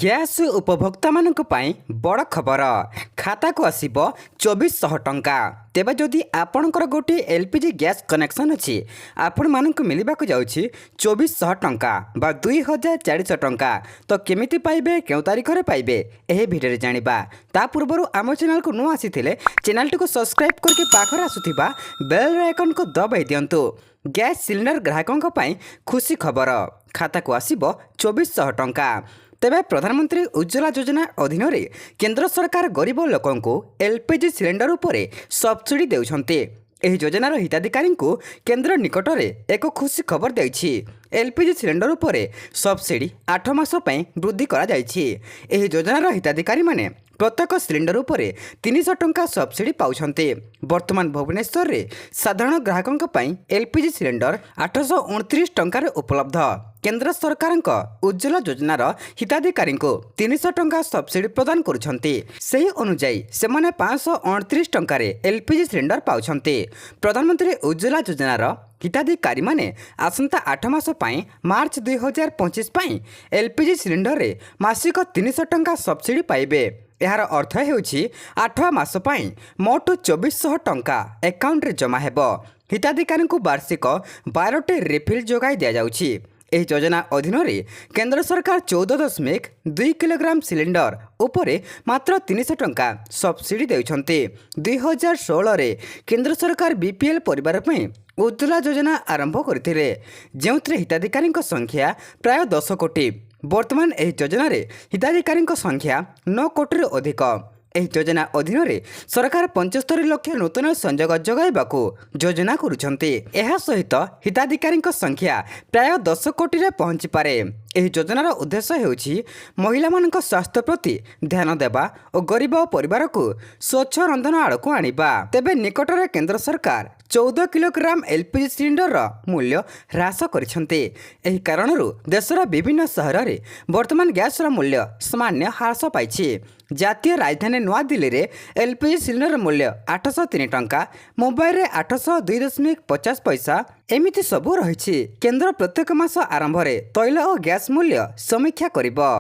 Gas ଉପଭୋକ୍ତାମାନଙ୍କ ପାଇଁ ବଡ଼ ଖବର। ଖାତାକୁ ଆସିବ 2400 ଟଙ୍କା। ତେବେ ଯଦି ଆପଣଙ୍କର ଗୋଟିଏ LPG ଗ୍ୟାସ୍ କନେକ୍ସନ୍ ଅଛି, ଆପଣମାନଙ୍କୁ ମିଳିବାକୁ ଯାଉଛି 2400 ଟଙ୍କା ବା 2400 ଟଙ୍କା। ତ କେମିତି ପାଇବେ, କେଉଁ ତାରିଖରେ ପାଇବେ, ଏହି ଭିଡ଼ିଓରେ ଜାଣିବା। ତା ପୂର୍ବରୁ ଆମ ଚ୍ୟାନେଲକୁ ନ ଆସିଥିଲେ ଚ୍ୟାନେଲଟିକୁ ସବସ୍କ୍ରାଇବ୍ କରିକି ପାଖରେ ଆସୁଥିବା ବେଲ୍ ଆଇକନ୍କୁ ଦବାଇ ଦିଅନ୍ତୁ। ଗ୍ୟାସ୍ ସିଲିଣ୍ଡର ଗ୍ରାହକଙ୍କ ପାଇଁ ଖୁସି ଖବର। ଖାତାକୁ ଆସିବ 2400 ଟଙ୍କା। ତେବେ ପ୍ରଧାନମନ୍ତ୍ରୀ ଉଜ୍ଜ୍ୱଳା ଯୋଜନା ଅଧୀନରେ କେନ୍ଦ୍ର ସରକାର ଗରିବ ଲୋକଙ୍କୁ LPG ସିଲିଣ୍ଡର ଉପରେ ସବସିଡି ଦେଉଛନ୍ତି। ଏହି ଯୋଜନାର ହିତାଧିକାରୀଙ୍କୁ କେନ୍ଦ୍ର ନିକଟରେ ଏକ ଖୁସି ଖବର ଦେଇଛି। LPG ସିଲିଣ୍ଡର ଉପରେ ସବସିଡି 8 ମାସ ପାଇଁ ବୃଦ୍ଧି କରାଯାଇଛି। ଏହି ଯୋଜନାର ହିତାଧିକାରୀମାନେ ପ୍ରତ୍ୟେକ ସିଲିଣ୍ଡର ଉପରେ 300 ଟଙ୍କା ସବସିଡି ପାଉଛନ୍ତି। ବର୍ତ୍ତମାନ ଭୁବନେଶ୍ୱରରେ ସାଧାରଣ ଗ୍ରାହକଙ୍କ ପାଇଁ LPG ସିଲିଣ୍ଡର 829 ଟଙ୍କାରେ ଉପଲବ୍ଧ। କେନ୍ଦ୍ର ସରକାରଙ୍କ ଉଜ୍ଜ୍ୱଳା ଯୋଜନାର ହିତାଧିକାରୀଙ୍କୁ 300 ଟଙ୍କା ସବସିଡି ପ୍ରଦାନ କରୁଛନ୍ତି। ସେହି ଅନୁଯାୟୀ ସେମାନେ 529 ଟଙ୍କାରେ LPG ସିଲିଣ୍ଡର ପାଉଛନ୍ତି। ପ୍ରଧାନମନ୍ତ୍ରୀ ଉଜ୍ଜ୍ୱଳା ଯୋଜନାର ହିତାଧିକାରୀମାନେ ଆସନ୍ତା 8 ମାସ ପାଇଁ ମାର୍ଚ୍ଚ 2025 ପାଇଁ LPG ସିଲିଣ୍ଡରରେ ମାସିକ 300 ଟଙ୍କା ସବସିଡି ପାଇବେ। ଏହାର ଅର୍ଥ ହେଉଛି 8 ମାସ ପାଇଁ ମୋଟ 2400 ଟଙ୍କା ଆକାଉଣ୍ଟରେ ଜମା ହେବ। ହିତାଧିକାରୀଙ୍କୁ ବାର୍ଷିକ 12ଟି ରିଫିଲ୍ ଯୋଗାଇ ଦିଆଯାଉଛି। ଏହି ଯୋଜନା ଅଧୀନରେ କେନ୍ଦ୍ର ସରକାର 14.2 କିଲୋଗ୍ରାମ ସିଲିଣ୍ଡର ଉପରେ ମାତ୍ର 300 ଟଙ୍କା ସବସିଡି ଦେଉଛନ୍ତି। 2016ରେ କେନ୍ଦ୍ର ସରକାର BPL ପରିବାର ପାଇଁ ଉଜ୍ଜ୍ୱଳା ଯୋଜନା ଆରମ୍ଭ କରିଥିଲେ, ଯେଉଁଥିରେ ହିତାଧିକାରୀଙ୍କ ସଂଖ୍ୟା ପ୍ରାୟ 10 କୋଟି। ବର୍ତ୍ତମାନ ଏହି ଯୋଜନାରେ ହିତାଧିକାରୀଙ୍କ ସଂଖ୍ୟା 9 କୋଟିରୁ ଅଧିକ। ଏହି ଯୋଜନା ଅଧୀନରେ ସରକାର 75 ଲକ୍ଷ ନୂତନ ସଂଯୋଗ ଯୋଗାଇବାକୁ ଯୋଜନା କରୁଛନ୍ତି। ଏହା ସହିତ ହିତାଧିକାରୀଙ୍କ ସଂଖ୍ୟା ପ୍ରାୟ 10 କୋଟିରେ ପହଞ୍ଚିପାରେ। ଏହି ଯୋଜନାର ଉଦ୍ଦେଶ୍ୟ ହେଉଛି ମହିଳାମାନଙ୍କ ସ୍ୱାସ୍ଥ୍ୟ ପ୍ରତି ଧ୍ୟାନ ଦେବା ଓ ଗରିବ ପରିବାରକୁ ସ୍ୱଚ୍ଛ ରନ୍ଧନ ଆଡ଼କୁ ଆଣିବା। ତେବେ ନିକଟରେ କେନ୍ଦ୍ର ସରକାର 14 କିଲୋଗ୍ରାମ LPG ସିଲିଣ୍ଡରର ମୂଲ୍ୟ ହ୍ରାସ କରିଛନ୍ତି। ଏହି କାରଣରୁ ଦେଶର ବିଭିନ୍ନ ସହରରେ ବର୍ତ୍ତମାନ ଗ୍ୟାସ୍ର ମୂଲ୍ୟ ସାମାନ୍ୟ ହ୍ରାସ ପାଇଛି। ଜାତୀୟ ରାଜଧାନୀ ନୂଆଦିଲ୍ଲୀରେ LPG ସିଲିଣ୍ଡର ମୂଲ୍ୟ 803 ଟଙ୍କା, ମୁମ୍ବାଇରେ 802.50 ପଇସା ଏମିତି ସବୁ ରହିଛି। କେନ୍ଦ୍ର ପ୍ରତ୍ୟେକ ମାସ ଆରମ୍ଭରେ ତୈଳ ଓ ଗ୍ୟାସ୍ ମୂଲ୍ୟ ସମୀକ୍ଷା କରିବ।